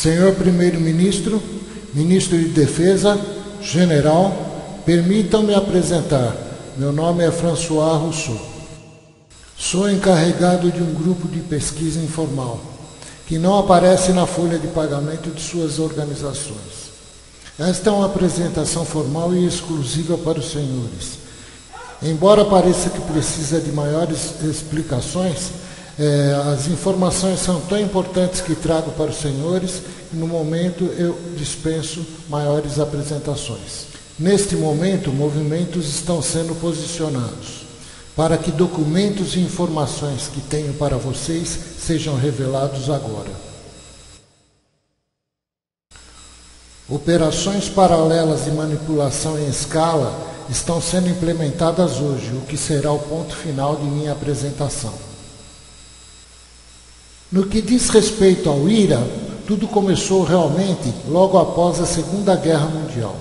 Senhor Primeiro-Ministro, Ministro de Defesa, General, permitam-me apresentar. Meu nome é François Rousseau. Sou encarregado de um grupo de pesquisa informal, que não aparece na folha de pagamento de suas organizações. Esta é uma apresentação formal e exclusiva para os senhores. Embora pareça que precisa de maiores explicações, as informações são tão importantes que trago para os senhores e no momento eu dispenso maiores apresentações. Neste momento, movimentos estão sendo posicionados para que documentos e informações que tenho para vocês sejam revelados agora. Operações paralelas de manipulação em escala estão sendo implementadas hoje, o que será o ponto final de minha apresentação. No que diz respeito ao IRA, tudo começou realmente logo após a Segunda Guerra Mundial.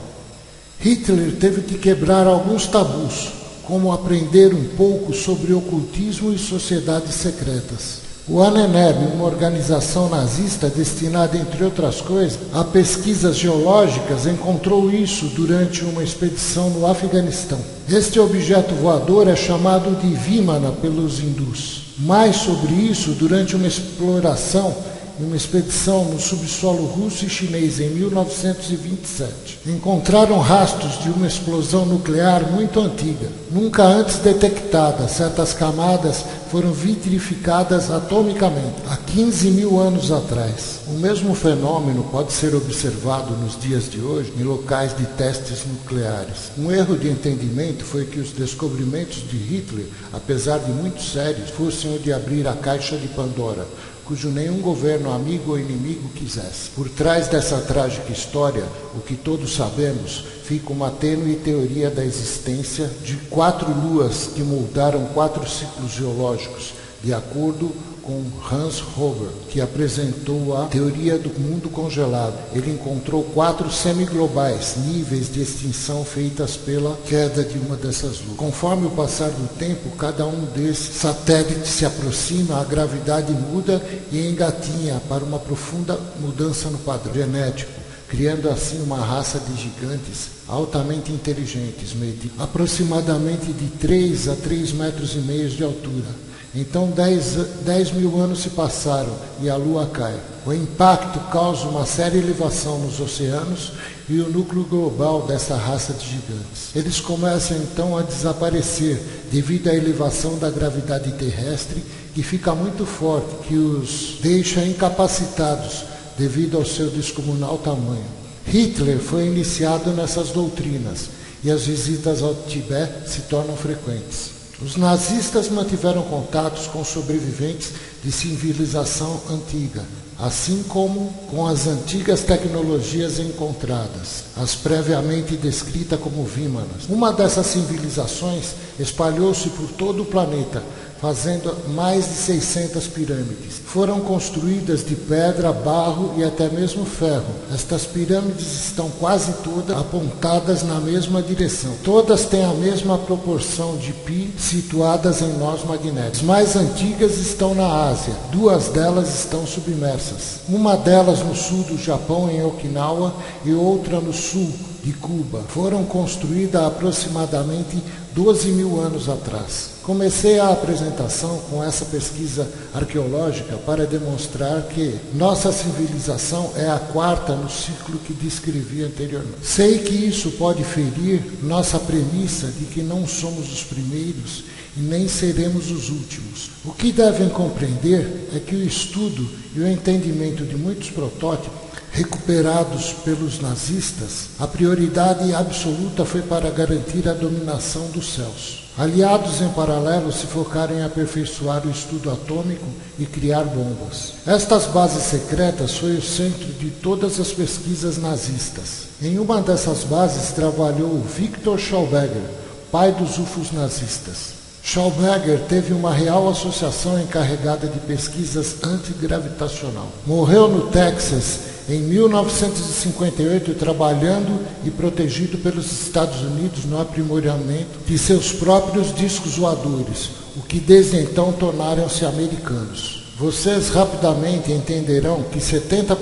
Hitler teve que quebrar alguns tabus, como aprender um pouco sobre ocultismo e sociedades secretas. O ANENEB, uma organização nazista destinada, entre outras coisas, a pesquisas geológicas, encontrou isso durante uma expedição no Afeganistão. Este objeto voador é chamado de Vimana pelos hindus. Mais sobre isso durante uma exploração, uma expedição no subsolo russo e chinês em 1927. Encontraram rastros de uma explosão nuclear muito antiga, nunca antes detectada. Certas camadas foram vitrificadas atomicamente há 15 mil anos atrás. O mesmo fenômeno pode ser observado nos dias de hoje em locais de testes nucleares. Um erro de entendimento foi que os descobrimentos de Hitler, apesar de muito sérios, fossem o de abrir a caixa de Pandora, cujo nenhum governo, amigo ou inimigo quisesse. Por trás dessa trágica história, o que todos sabemos, fica uma tênue teoria da existência de 4 luas que moldaram 4 ciclos geológicos, de acordo com Hans Hover, que apresentou a teoria do mundo congelado. Ele encontrou 4 semiglobais, níveis de extinção feitas pela queda de uma dessas luas. Conforme o passar do tempo, cada um desses satélites se aproxima, a gravidade muda e engatinha para uma profunda mudança no padrão genético, criando assim uma raça de gigantes altamente inteligentes, medindo aproximadamente de 3 a 3,5 metros de altura. Então 10 mil anos se passaram e a Lua cai. O impacto causa uma séria elevação nos oceanos e o núcleo global dessa raça de gigantes. Eles começam então a desaparecer devido à elevação da gravidade terrestre, que fica muito forte, que os deixa incapacitados devido ao seu descomunal tamanho. Hitler foi iniciado nessas doutrinas e as visitas ao Tibete se tornam frequentes. Os nazistas mantiveram contatos com sobreviventes de civilização antiga, assim como com as antigas tecnologias encontradas, as previamente descritas como Vímanas. Uma dessas civilizações espalhou-se por todo o planeta, fazendo mais de 600 pirâmides. Foram construídas de pedra, barro e até mesmo ferro. Estas pirâmides estão quase todas apontadas na mesma direção. Todas têm a mesma proporção de π, situadas em nós magnéticos. As mais antigas estão na Ásia. 2 delas estão submersas. Uma delas no sul do Japão, em Okinawa, e outra no sul de Cuba. Foram construídas há aproximadamente 12 mil anos atrás. Comecei a apresentação com essa pesquisa arqueológica para demonstrar que nossa civilização é a 4ª no ciclo que descrevi anteriormente. Sei que isso pode ferir nossa premissa de que não somos os primeiros e nem seremos os últimos. O que devem compreender é que o estudo e o entendimento de muitos protótipos recuperados pelos nazistas, a prioridade absoluta foi para garantir a dominação dos céus. Aliados em paralelo se focaram em aperfeiçoar o estudo atômico e criar bombas. Estas bases secretas foi o centro de todas as pesquisas nazistas. Em uma dessas bases trabalhou Victor Schauberger, pai dos UFOs nazistas. Schauberger teve uma real associação encarregada de pesquisas antigravitacional. Morreu no Texas em 1958, trabalhando e protegido pelos Estados Unidos no aprimoramento de seus próprios discos voadores, o que desde então tornaram-se americanos. Vocês rapidamente entenderão que 70%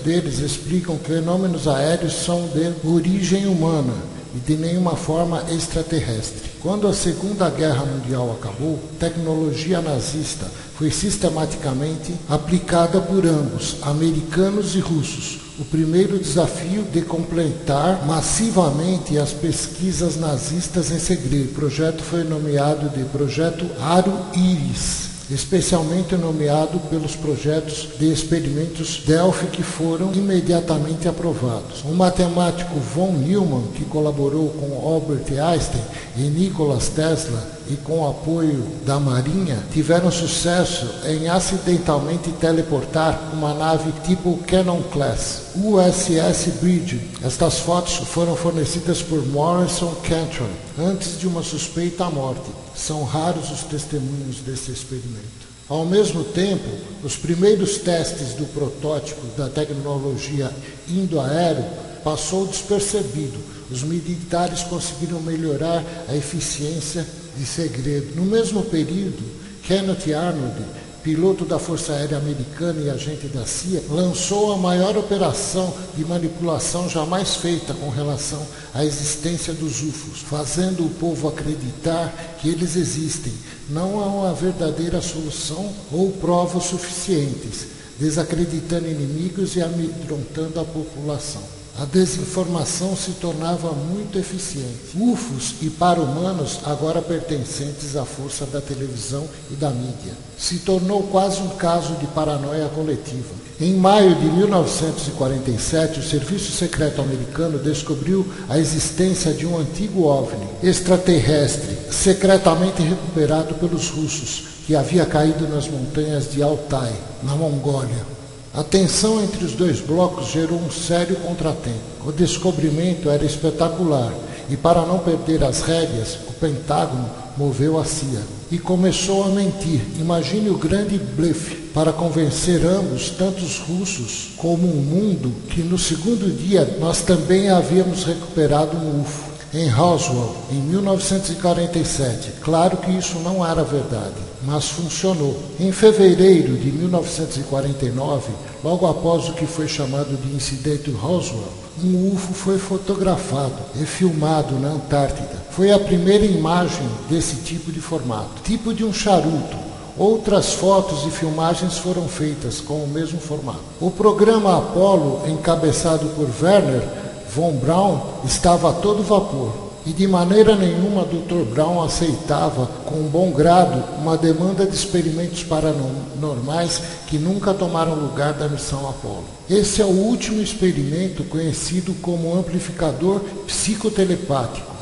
deles explicam que fenômenos aéreos são de origem humana e de nenhuma forma extraterrestre. Quando a Segunda Guerra Mundial acabou, a tecnologia nazista foi sistematicamente aplicada por ambos, americanos e russos. O primeiro desafio de completar massivamente as pesquisas nazistas em segredo. O projeto foi nomeado de Projeto Aro Iris, especialmente nomeado pelos projetos de experimentos Delphi que foram imediatamente aprovados. O matemático von Neumann, que colaborou com Albert Einstein e Nikola Tesla e com o apoio da Marinha, tiveram sucesso em acidentalmente teleportar uma nave tipo Cannon Class, USS Bridge. Estas fotos foram fornecidas por Morrison Cantor antes de uma suspeita morte. São raros os testemunhos desse experimento. Ao mesmo tempo, os primeiros testes do protótipo da tecnologia indo-aéreo passou despercebido. Os militares conseguiram melhorar a eficiência de segredo. No mesmo período, Kenneth Arnold, piloto da Força Aérea Americana e agente da CIA, lançou a maior operação de manipulação jamais feita com relação à existência dos UFOs, fazendo o povo acreditar que eles existem. Não há uma verdadeira solução ou provas suficientes, desacreditando inimigos e amedrontando a população. A desinformação se tornava muito eficiente. UFOs e para-humanos, agora pertencentes à força da televisão e da mídia, se tornou quase um caso de paranoia coletiva. Em maio de 1947, o Serviço Secreto Americano descobriu a existência de um antigo OVNI extraterrestre, secretamente recuperado pelos russos, que havia caído nas montanhas de Altai, na Mongólia. A tensão entre os dois blocos gerou um sério contratempo. O descobrimento era espetacular e, para não perder as rédeas, o Pentágono moveu a CIA e começou a mentir. Imagine o grande blefe para convencer ambos, tanto os russos como o mundo, que no segundo dia nós também havíamos recuperado um UFO em Roswell, em 1947. Claro que isso não era verdade, mas funcionou. Em fevereiro de 1949, logo após o que foi chamado de incidente Roswell, um UFO foi fotografado e filmado na Antártida. Foi a primeira imagem desse tipo de formato, tipo de um charuto. Outras fotos e filmagens foram feitas com o mesmo formato. O programa Apollo, encabeçado por Werner von Braun, estava a todo vapor, e de maneira nenhuma Dr. Braun aceitava com bom grado uma demanda de experimentos paranormais que nunca tomaram lugar da missão Apollo. Esse é o último experimento conhecido como amplificador psicotelepático,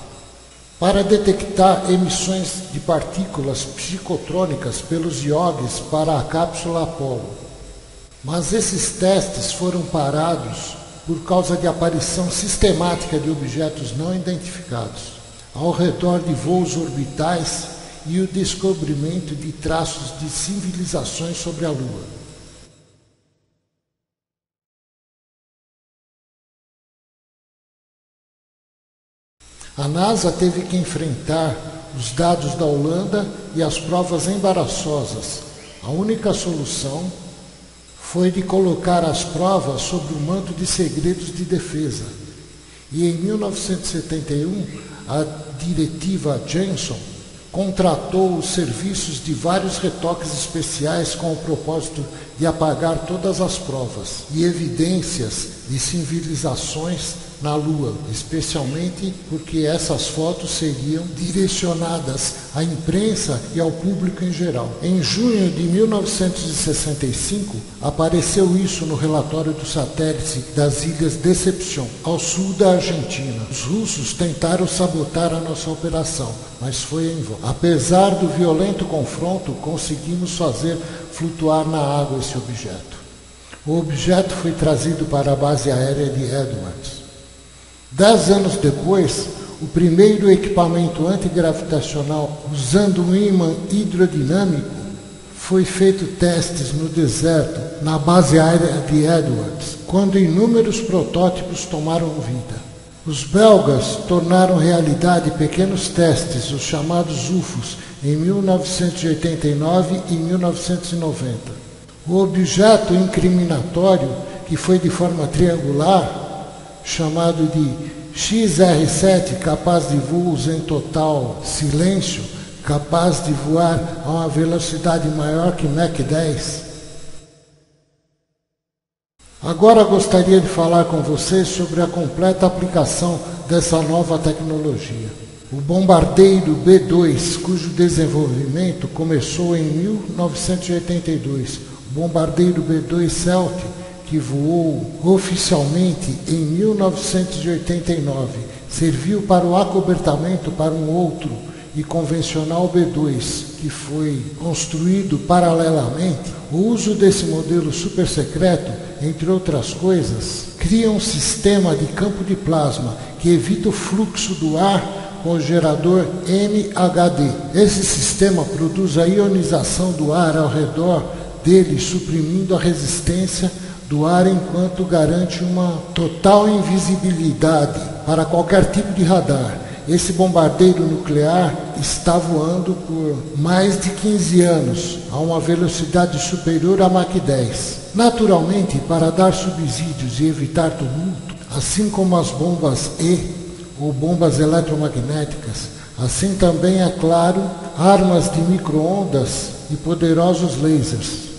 para detectar emissões de partículas psicotrônicas pelos iogues para a cápsula Apollo. Mas esses testes foram parados por causa de aparição sistemática de objetos não identificados ao redor de voos orbitais e o descobrimento de traços de civilizações sobre a Lua. A NASA teve que enfrentar os dados da Holanda e as provas embaraçosas. A única solução foi de colocar as provas sob o manto de segredos de defesa. E em 1971, a diretiva Johnson contratou os serviços de vários retoques especiais com o propósito de apagar todas as provas e evidências de civilizações na Lua, especialmente porque essas fotos seriam direcionadas à imprensa e ao público em geral. Em junho de 1965, apareceu isso no relatório do satélite das Ilhas Deception, ao sul da Argentina. Os russos tentaram sabotar a nossa operação, mas foi em vão. Apesar do violento confronto, conseguimos fazer flutuar na água esse objeto. O objeto foi trazido para a base aérea de Edwards. 10 anos depois, o primeiro equipamento antigravitacional usando um ímã hidrodinâmico foi feito testes no deserto, na base aérea de Edwards, quando inúmeros protótipos tomaram vida. Os belgas tornaram realidade pequenos testes, os chamados UFOs, em 1989 e 1990. O objeto incriminatório, que foi de forma triangular, chamado de XR7, capaz de voos em total silêncio, capaz de voar a uma velocidade maior que Mach 10. Agora gostaria de falar com vocês sobre a completa aplicação dessa nova tecnologia. O bombardeiro B-2, cujo desenvolvimento começou em 1982. O bombardeiro B-2 Celt, que voou oficialmente em 1989, serviu para o acobertamento para um outro e convencional B-2, que foi construído paralelamente. O uso desse modelo super secreto, entre outras coisas, cria um sistema de campo de plasma que evita o fluxo do ar com o gerador MHD. Esse sistema produz a ionização do ar ao redor dele, suprimindo a resistência do ar enquanto garante uma total invisibilidade para qualquer tipo de radar. Esse bombardeiro nuclear está voando por mais de 15 anos, a uma velocidade superior a Mach 10. Naturalmente, para dar subsídios e evitar tumulto, assim como as bombas E ou bombas eletromagnéticas, assim também, é claro, armas de micro-ondas e poderosos lasers.